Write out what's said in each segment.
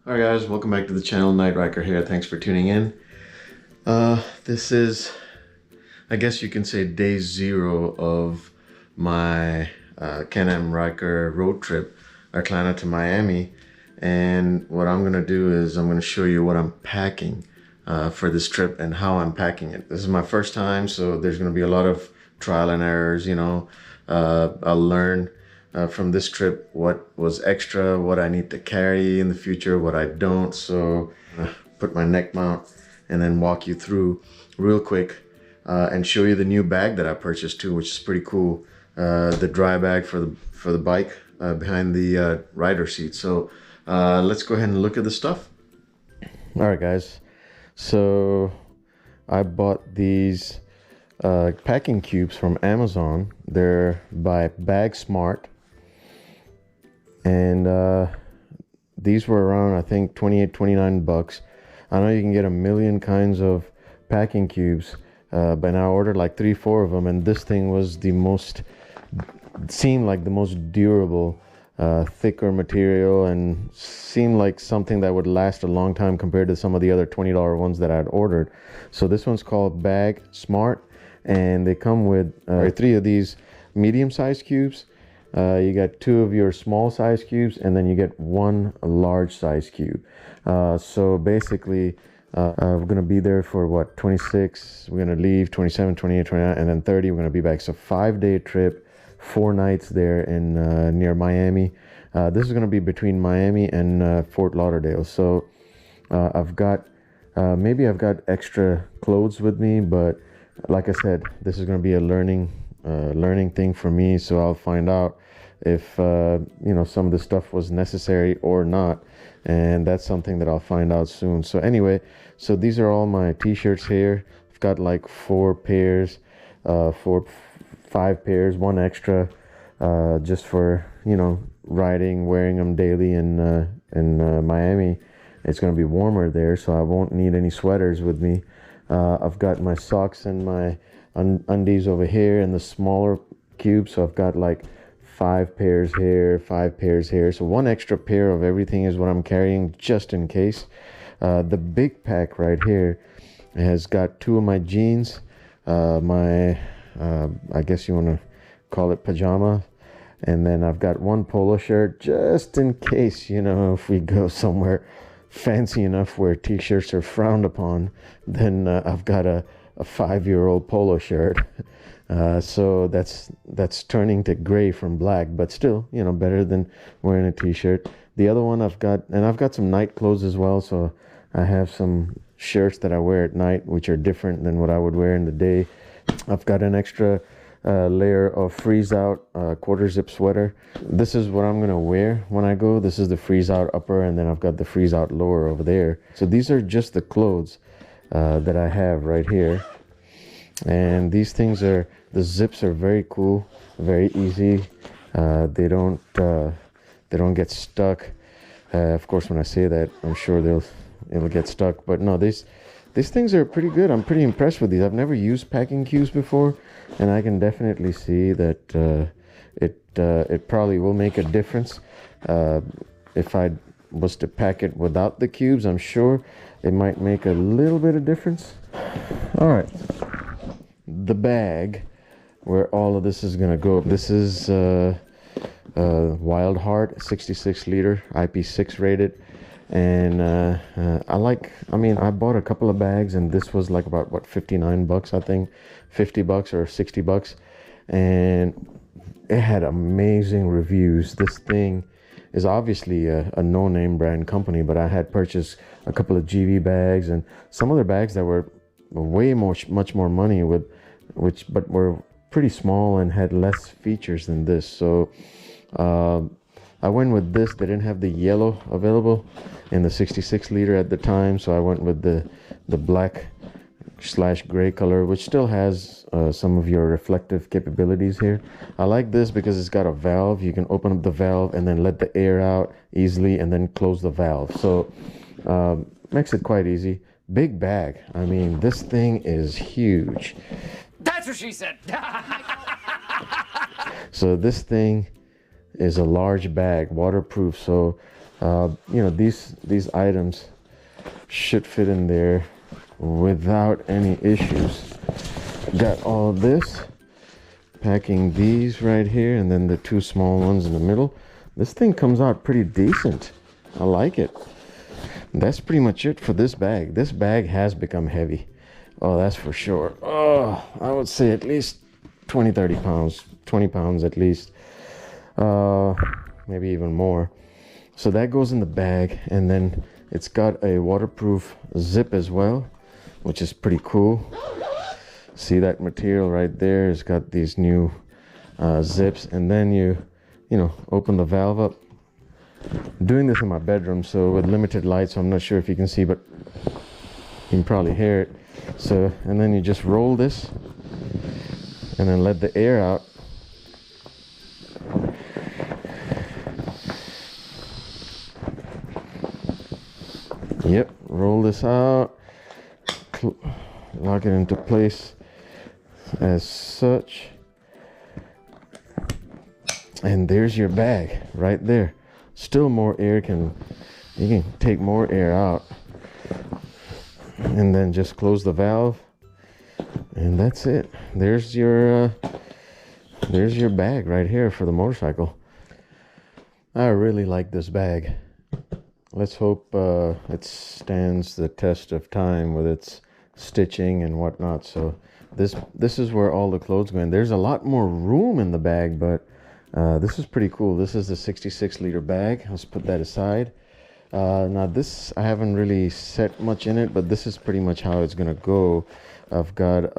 Alright guys, welcome back to the channel. Ryker here. Thanks for tuning in. This is, I guess you can say, day 0 of my Can-Am Ryker road trip, Atlanta to Miami. And what I'm going to do is I'm going to show you what I'm packing for this trip and how I'm packing it. This is my first time, so there's going to be a lot of trial and errors, you know. I'll learn from this trip what was extra, what I need to carry in the future, what I don't. So put my neck mount and then walk you through real quick and show you the new bag that I purchased too, which is pretty cool. The dry bag for the bike behind the rider seat. So let's go ahead and look at the stuff. All right guys, so I bought these packing cubes from Amazon. They're by Bag Smart, and these were around, I think, 28-29 bucks. I know you can get a million kinds of packing cubes, but I ordered like 3-4 of them, and this thing was the most, seemed like the most durable, thicker material, and seemed like something that would last a long time compared to some of the other $20 ones that I'd ordered. So this one's called Bag Smart, and they come with 3 of these medium-sized cubes. You got 2 of your small size cubes, and then you get 1 large size cube. So basically we're gonna be there for what, 26, we're gonna leave 27, 28, 29, and then 30 we're gonna be back. So 5-day trip, 4 nights there in near Miami. This is gonna be between Miami and Fort Lauderdale. So I've got maybe I've got extra clothes with me, but like I said, this is gonna be a learning thing for me, so I'll find out if you know, some of the stuff was necessary or not, and that's something that I'll find out soon. So anyway, so these are all my t-shirts here. I've got like 4 pairs, 5 pairs, 1 extra, just for, you know, riding, wearing them daily in Miami. It's going to be warmer there, so I won't need any sweaters with me. I've got my socks and my undies over here in the smaller cube, so I've got like 5 pairs here, 5 pairs here. So 1 extra pair of everything is what I'm carrying, just in case. The big pack right here has got 2 of my jeans, my I guess you want to call it pajama, and then I've got 1 polo shirt, just in case, you know, if we go somewhere fancy enough where t-shirts are frowned upon, then I've got a 5-year-old polo shirt. So that's turning to gray from black, but still, you know, better than wearing a t-shirt. The other one I've got some night clothes as well. So I have some shirts that I wear at night, which are different than what I would wear in the day. I've got an extra layer of freeze out quarter zip sweater. This is what I'm gonna wear when I go. This is the freeze out upper, and then I've got the freeze out lower over there. So these are just the clothes that I have right here. And these things are, the zips are very cool, very easy. They don't get stuck. Of course, when I say that, I'm sure it'll get stuck, but no, these things are pretty good. I'm pretty impressed with these. I've never used packing cubes before, and I can definitely see that it probably will make a difference. If I was to pack it without the cubes, I'm sure it might make a little bit of difference. All right, the bag where all of this is gonna go. This is Wild Heart 66 liter IP6 rated, and I bought a couple of bags, and this was like about, what, 59 bucks, I think, 50 bucks or 60 bucks, and it had amazing reviews. This thing is obviously a no-name brand company, but I had purchased a couple of GV bags and some other bags that were much more money, but were pretty small and had less features than this. So I went with this. They didn't have the yellow available in the 66 liter at the time, so I went with the black / gray color, which still has some of your reflective capabilities here. I like this because it's got a valve. You can open up the valve and then let the air out easily, and then close the valve. So makes it quite easy. Big bag. I mean, this thing is huge. That's what she said. So this thing is a large bag, waterproof. So You know, these items should fit in there without any issues. Got all this, packing these right here, and then the two small ones in the middle. This thing comes out pretty decent. I like it. That's pretty much it for this bag. This bag has become heavy. Oh, that's for sure. Oh, I would say at least 20 pounds, 20 pounds at least, maybe even more. So that goes in the bag, and then it's got a waterproof zip as well, which is pretty cool. See that material right there? It's got these new zips, and then you know, open the valve up. I'm doing this in my bedroom, so with limited light, so I'm not sure if you can see, but you can probably hear it. So, and then you just roll this and then let the air out. Yep, roll this out, lock it into place as such, and there's your bag right there. Still more air, you can take more air out, and then just close the valve, and that's it. There's your bag right here for the motorcycle. I really like this bag. Let's hope it stands the test of time with its stitching and whatnot. So this is where all the clothes go in. There's a lot more room in the bag, but this is pretty cool. This is the 66-liter bag. Let's put that aside. Now this, I haven't really set much in it, but this is pretty much how it's gonna go. I've got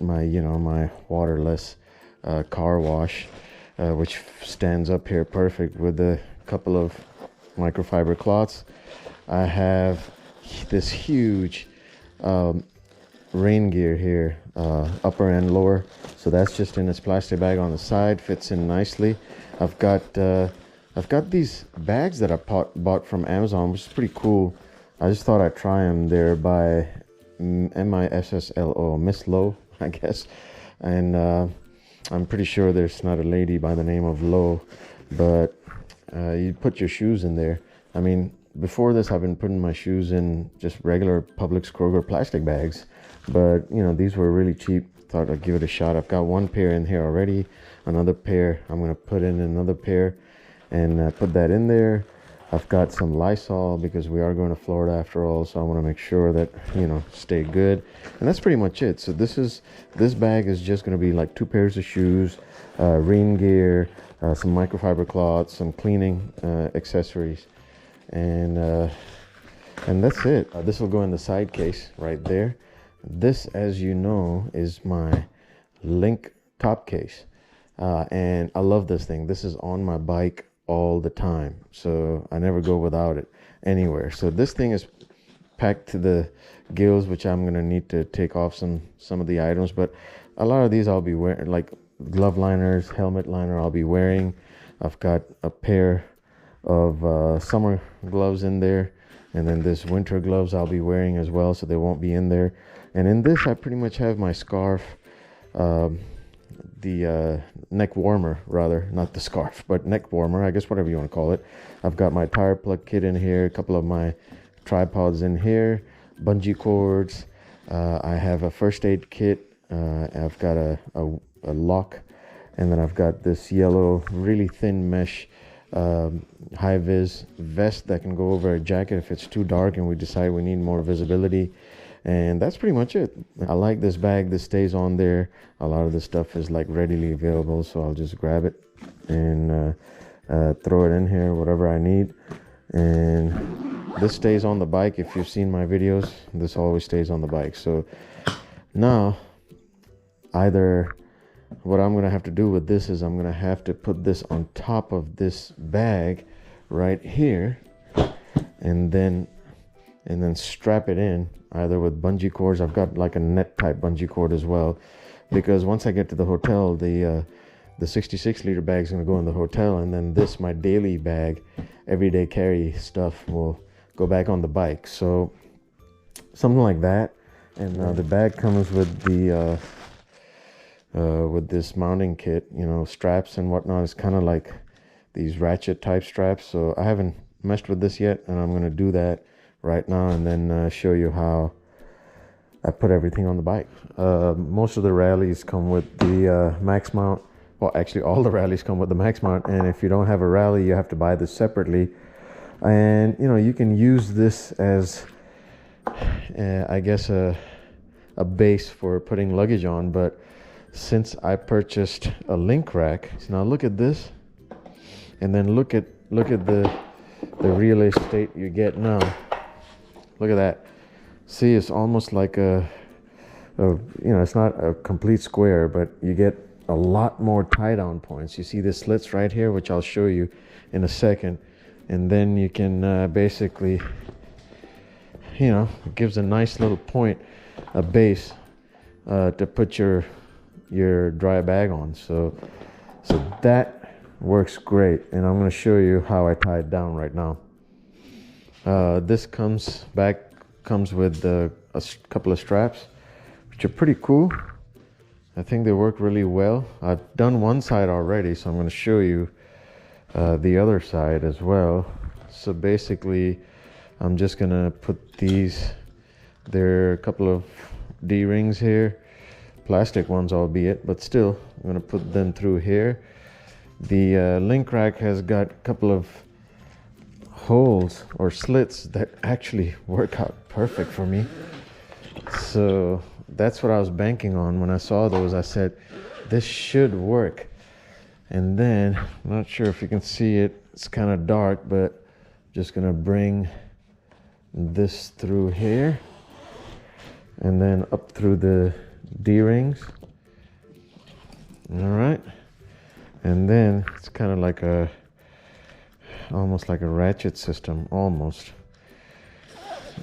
my, you know, my waterless car wash, which stands up here perfect with a couple of microfiber cloths. I have this huge rain gear here, upper and lower, so that's just in this plastic bag on the side, fits in nicely. I've got these bags that I bought from Amazon, which is pretty cool. I just thought I'd try them. They're by MISSLO, Miss Low, I guess, and I'm pretty sure there's not a lady by the name of Low, but you put your shoes in there. I mean, before this, I've been putting my shoes in just regular Publix Kroger plastic bags, but you know, these were really cheap. Thought I'd give it a shot. I've got one pair in here already, another pair I'm gonna put in another pair, and put that in there. I've got some Lysol because we are going to Florida after all, so I want to make sure that, you know, stay good. And that's pretty much it. So this bag is just going to be like 2 pairs of shoes, rain gear, some microfiber cloths, some cleaning accessories, and that's it. This will go in the side case right there. This, as you know, is my LinQ top case, and I love this thing. This is on my bike all the time, so I never go without it anywhere. So this thing is packed to the gills, which I'm gonna need to take off some of the items, but a lot of these I'll be wearing, like glove liners, helmet liner I'll be wearing. I've got a pair of summer gloves in there, and then this winter gloves I'll be wearing as well, so they won't be in there. And in this, I pretty much have my scarf, the neck warmer, rather, not the scarf, but neck warmer, I guess, whatever you want to call it. I've got my tire plug kit in here, a couple of my tripods in here, bungee cords. I have a first aid kit. I've got a lock, and then I've got this yellow, really thin mesh high vis vest that can go over a jacket if it's too dark and we decide we need more visibility. And that's pretty much it. I like this bag. This stays on there. A lot of this stuff is like readily available, so I'll just grab it and throw it in here, whatever I need. And this stays on the bike. If you've seen my videos, this always stays on the bike. So now, either what I'm gonna have to do with this is I'm gonna have to put this on top of this bag right here, and then strap it in either with bungee cords. I've got like a net type bungee cord as well, because once I get to the hotel, the 66-liter bag is going to go in the hotel, and then this, my daily bag, everyday carry stuff, will go back on the bike. So something like that. And the bag comes with the with this mounting kit, you know, straps and whatnot. It's kind of like these ratchet type straps. So I haven't messed with this yet, and I'm going to do that right now, and then show you how I put everything on the bike. Most of the rallies come with the max mount. Well, actually all the rallies come with the max mount, and if you don't have a rally, you have to buy this separately. And you know, you can use this as I guess a base for putting luggage on. But since I purchased a LinQ rack, so now look at this, and then look at the real estate you get now. Look at that. See, it's almost like a you know, it's not a complete square, but you get a lot more tie down points. You see the slits right here, which I'll show you in a second, and then you can basically, you know, it gives a nice little point, a base to put your dry bag on. So that works great, and I'm going to show you how I tie it down right now. This comes with a couple of straps, which are pretty cool. I think they work really well. I've done one side already, so I'm going to show you the other side as well. So basically, I'm just going to put these, there are a couple of D-rings here, plastic ones albeit, but still, I'm going to put them through here. The LinQ rack has got a couple of holes or slits that actually work out perfect for me. So that's what I was banking on. When I saw those, I said, this should work. And then, I'm not sure if you can see it, it's kind of dark, but I'm just gonna bring this through here and then up through the D-rings. All right. And then it's kind of like almost like a ratchet system, almost.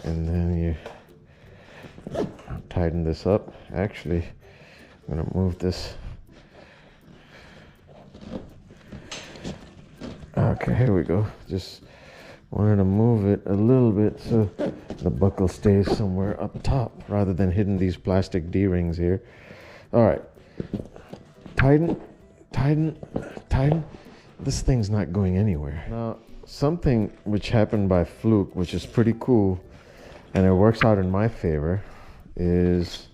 And then you tighten this up. Actually, I'm gonna move this. Okay, here we go. Just wanted to move it a little bit so the buckle stays somewhere up top rather than hitting these plastic D-rings here. All right, tighten. This thing's not going anywhere. Now, something which happened by fluke, which is pretty cool, and it works out in my favor, is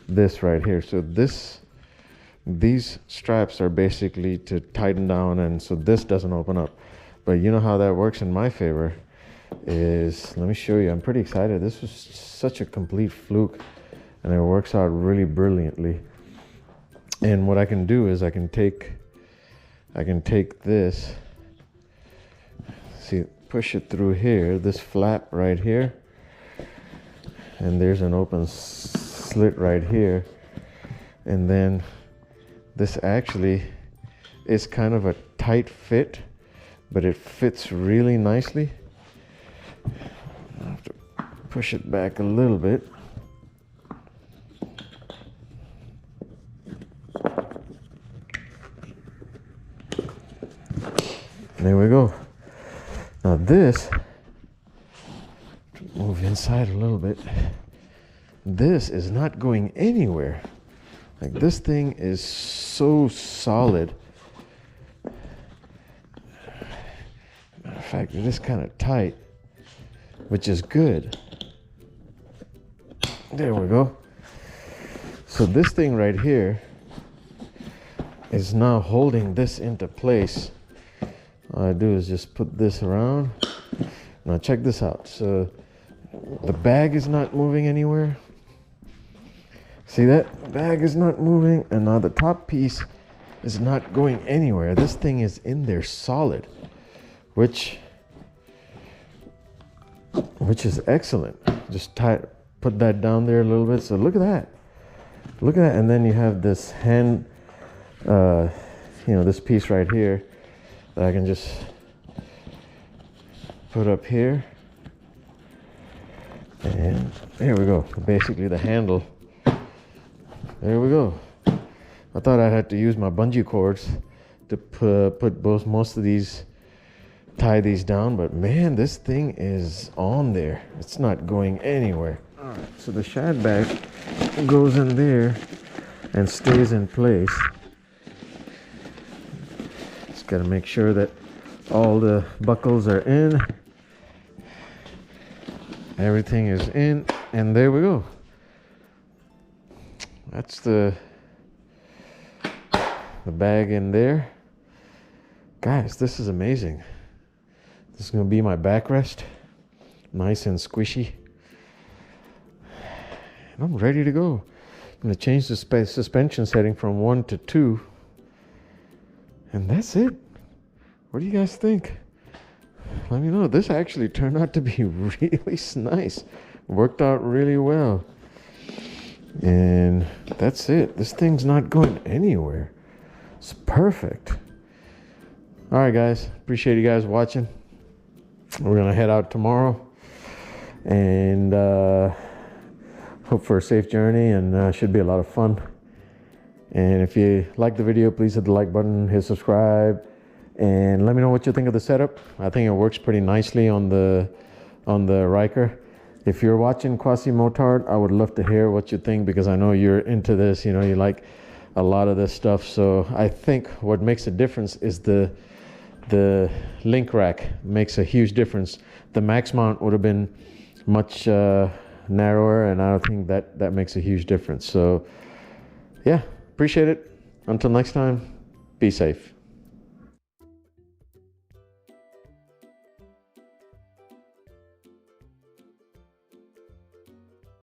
this right here. So these straps are basically to tighten down, and so this doesn't open up. But you know how that works in my favor is, let me show you. I'm pretty excited. This was such a complete fluke, and it works out really brilliantly. And what I can do is I can take this, see, push it through here, this flap right here, and there's an open slit right here, and then this actually is kind of a tight fit, but it fits really nicely. I have to push it back a little bit. There we go. Now this, move inside a little bit. This is not going anywhere. Like, this thing is so solid. Matter of fact, it is kind of tight, which is good. There we go. So this thing right here is now holding this into place. All I do is just put this around. Now check this out. So the bag is not moving anywhere. See that? The bag is not moving, and now the top piece is not going anywhere. This thing is in there solid, which is excellent. Just put that down there a little bit. So look at that. Look at that. And then you have this hand, this piece right here that I can just put up here. And there we go. Basically the handle. There we go. I thought I had to use my bungee cords to put most of these, tie these down, but man, this thing is on there. It's not going anywhere. All right, so the Shad bag goes in there and stays in place. Got to make sure that all the buckles are in. Everything is in, and there we go. That's the bag in there. Guys, this is amazing. This is gonna be my backrest. Nice and squishy. And I'm ready to go. I'm gonna change the suspension setting from 1 to 2. And that's it. What do you guys think? Let me know. This actually turned out to be really nice. Worked out really well. And that's it. This thing's not going anywhere. It's perfect. All right, guys. Appreciate you guys watching. We're going to head out tomorrow. And hope for a safe journey. And should be a lot of fun. And if you like the video, please hit the like button. Hit subscribe. And let me know what you think of the setup. I think it works pretty nicely on the Ryker. If you're watching Quasi Motard, I would love to hear what you think, because I know you're into this. You know, you like a lot of this stuff. So I think what makes a difference is the link rack makes a huge difference. The max mount would have been much narrower, and I don't think that makes a huge difference. So yeah, appreciate it. Until next time, be safe.